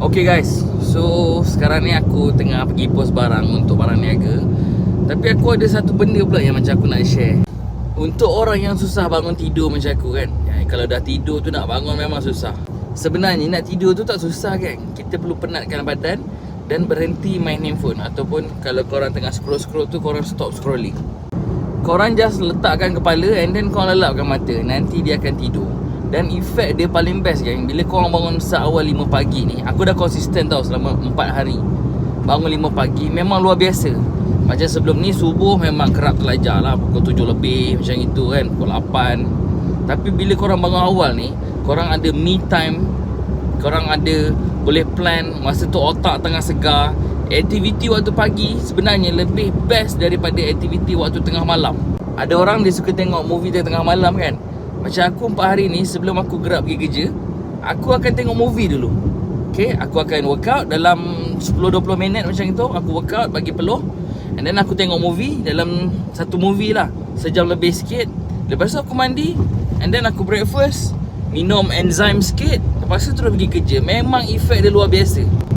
Okay guys, so sekarang ni aku tengah pergi post barang untuk barang niaga. Tapi aku ada satu benda pula yang macam aku nak share. Untuk orang yang susah bangun tidur macam aku kan, kalau dah tidur tu nak bangun memang susah. Sebenarnya nak tidur tu tak susah kan. Kita perlu penatkan badan dan berhenti main handphone. Ataupun kalau korang tengah scroll-scroll tu, korang stop scrolling. Korang just letakkan kepala and then korang lelapkan mata. Nanti dia akan tidur. Dan efek dia paling best kan, bila korang bangun seawal 5 pagi ni. Aku dah konsisten tau selama 4 hari. Bangun 5 pagi memang luar biasa. Macam sebelum ni subuh memang kerap terlajar lah, pukul 7 lebih macam itu kan, pukul 8. Tapi bila korang bangun awal ni, korang ada me time. Korang ada boleh plan. Masa tu otak tengah segar. Aktiviti waktu pagi sebenarnya lebih best daripada aktiviti waktu tengah malam. Ada orang dia suka tengok movie tengah malam kan. Macam aku 4 hari ni sebelum aku gerak pergi kerja, aku akan tengok movie dulu. Okay, aku akan workout dalam 10-20 minit macam itu. Aku workout, bagi peluh. And then aku tengok movie, dalam satu movie lah, sejam lebih sikit. Lepas tu aku mandi. And then aku breakfast, minum enzyme sikit. Lepas tu terus pergi kerja. Memang efek dia luar biasa.